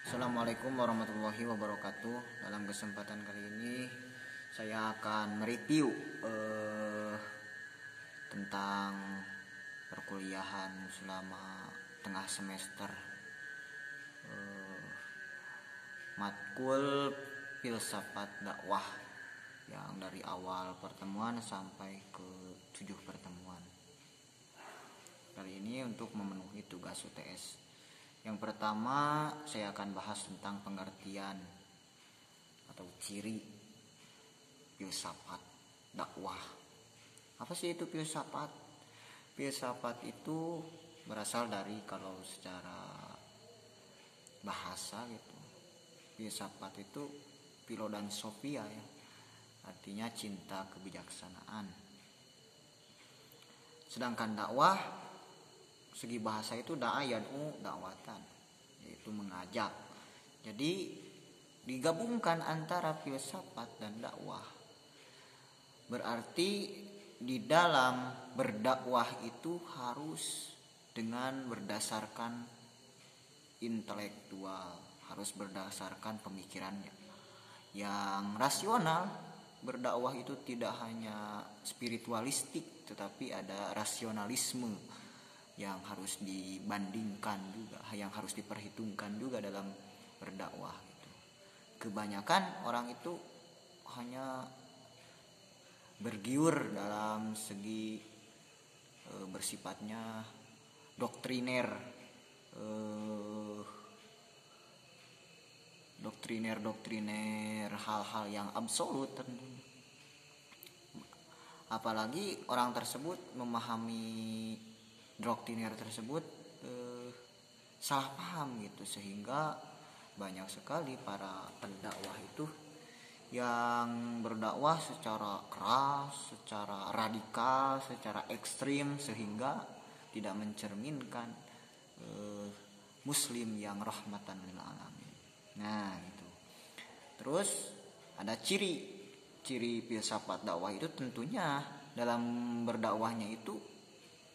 Assalamualaikum warahmatullahi wabarakatuh. Dalam kesempatan kali ini saya akan mereview tentang perkuliahan selama tengah semester, matkul filsafat dakwah yang dari awal pertemuan sampai ke 7 pertemuan. Kali ini untuk memenuhi tugas UTS. Yang pertama, saya akan bahas tentang pengertian atau ciri filsafat dakwah. Apa sih itu filsafat? Filsafat itu berasal dari, kalau secara bahasa gitu, filsafat itu philo dan sophia ya. Artinya cinta kebijaksanaan. Sedangkan dakwah segi bahasa itu da'ayanu dakwatan, yaitu mengajak. Jadi digabungkan antara filsafat dan dakwah. Berarti di dalam berdakwah itu harus dengan berdasarkan intelektual, harus berdasarkan pemikirannya yang rasional. Berdakwah itu tidak hanya spiritualistik, tetapi ada rasionalisme yang harus dibandingkan juga, yang harus diperhitungkan juga dalam berdakwah gitu. Kebanyakan orang itu hanya bergiur dalam segi bersifatnya doktriner, hal-hal yang absolut tentunya. Apalagi orang tersebut memahami doktriner tersebut salah paham gitu, sehingga banyak sekali para pendakwah itu yang berdakwah secara keras, secara radikal, secara ekstrim, sehingga tidak mencerminkan muslim yang rahmatan lil alamin. Nah gitu. Terus ada ciri filsafat dakwah itu tentunya dalam berdakwahnya itu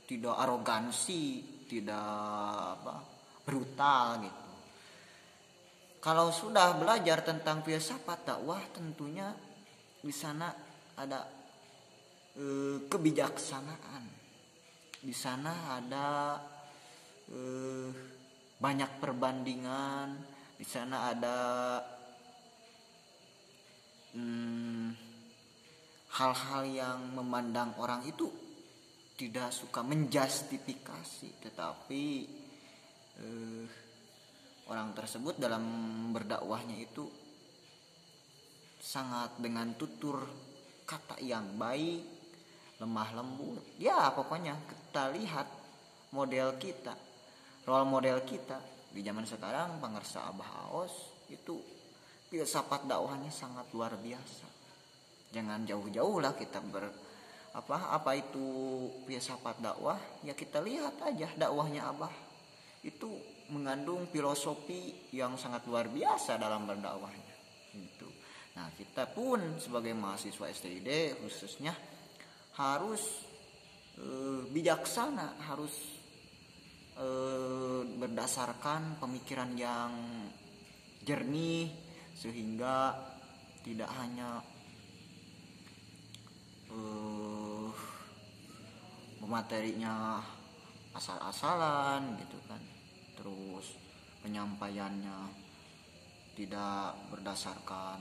tidak arogansi, tidak brutal gitu. Kalau sudah belajar tentang filsafat dakwah, tentunya di sana ada kebijaksanaan. Di sana ada banyak perbandingan. Di sana ada hal-hal yang memandang orang itu tidak suka menjustifikasi, tetapi orang tersebut dalam berdakwahnya itu sangat dengan tutur kata yang baik, lemah lembut. Ya pokoknya kita lihat role model kita di zaman sekarang, Pangersa Abah Aos itu filsafat dakwahnya sangat luar biasa. Jangan jauh-jauh lah kita apa itu filsafat dakwah, ya kita lihat aja dakwahnya Abah itu mengandung filosofi yang sangat luar biasa dalam berdakwahnya gitu. Nah kita pun sebagai mahasiswa STID khususnya harus bijaksana, harus berdasarkan pemikiran yang jernih, sehingga tidak hanya materinya asal-asalan gitu kan, terus penyampaiannya tidak berdasarkan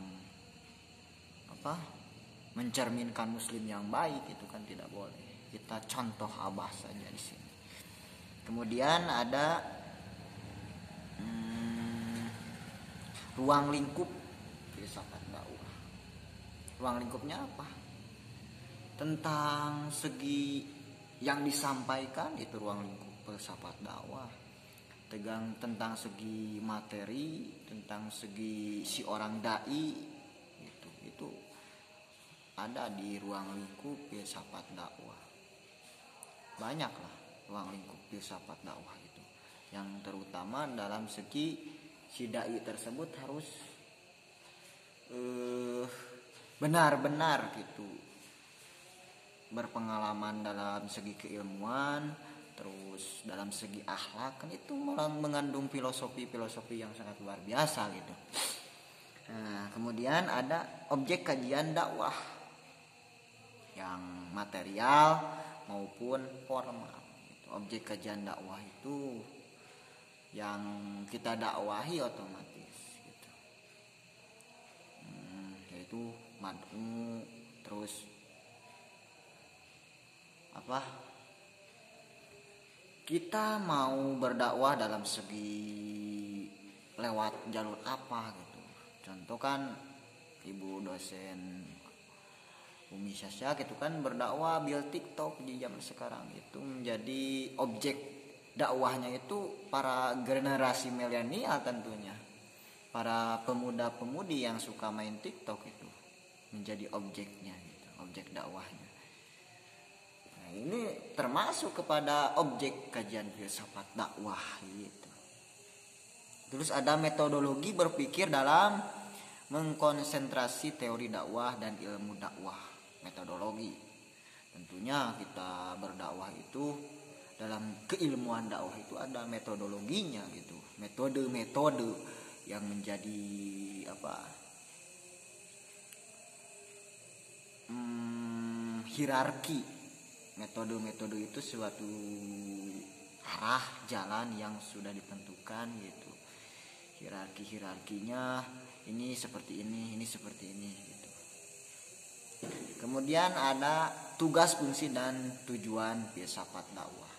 mencerminkan muslim yang baik, itu kan tidak boleh. Kita contoh Abah saja di sini. Kemudian ada ruang lingkup filsafat dakwah. Ruang lingkupnya apa? Tentang segi yang disampaikan itu ruang lingkup filsafat dakwah. Tentang segi materi, tentang segi si orang dai itu ada di ruang lingkup filsafat dakwah. Banyaklah ruang lingkup filsafat dakwah itu, yang terutama dalam segi si dai tersebut harus benar-benar gitu berpengalaman dalam segi keilmuan, terus dalam segi akhlak kan itu malah mengandung filosofi yang sangat luar biasa gitu. Nah, kemudian ada objek kajian dakwah yang material maupun formal gitu. Objek kajian dakwah itu yang kita dakwahi otomatis gitu. Yaitu mad'u, terus kita mau berdakwah dalam segi lewat jalur apa gitu. Contoh kan ibu dosen Umi Syasya gitu kan berdakwah bil TikTok di zaman sekarang, itu menjadi objek dakwahnya itu para generasi milenial tentunya. Para pemuda-pemudi yang suka main TikTok itu menjadi objeknya gitu, objek dakwahnya. Ini termasuk kepada objek kajian filsafat dakwah gitu. Terus ada metodologi berpikir dalam mengkonsentrasi teori dakwah dan ilmu dakwah. Metodologi. Tentunya kita berdakwah itu dalam keilmuan dakwah itu ada metodologinya gitu. Metode-metode yang menjadi hierarki. Metode-metode itu suatu arah jalan yang sudah ditentukan gitu. Hierarkinya ini seperti ini seperti ini gitu. Kemudian ada tugas, fungsi dan tujuan filsafat dakwah.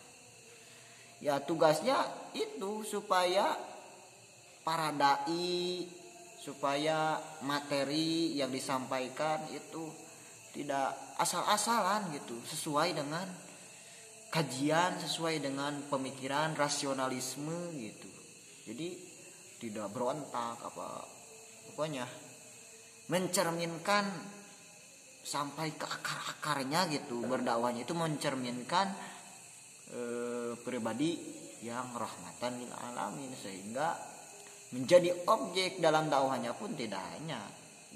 Ya tugasnya itu supaya para dai, supaya materi yang disampaikan itu tidak asal-asalan gitu, sesuai dengan kajian, sesuai dengan pemikiran rasionalisme gitu. Jadi tidak berontak pokoknya mencerminkan sampai ke akar-akarnya gitu. Berdakwahnya itu mencerminkan pribadi yang rahmatan lil alamin, sehingga menjadi objek dalam dakwahnya pun tidak hanya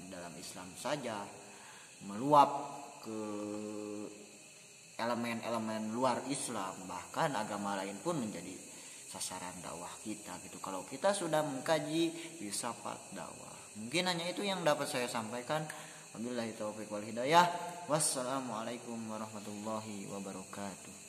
dalam Islam saja, meluap ke elemen-elemen luar Islam, bahkan agama lain pun menjadi sasaran dakwah kita gitu. Kalau kita sudah mengkaji filsafat dakwah, mungkin hanya itu yang dapat saya sampaikan. Wabillahi taufiq wal hidayah. Wassalamualaikum warahmatullahi wabarakatuh.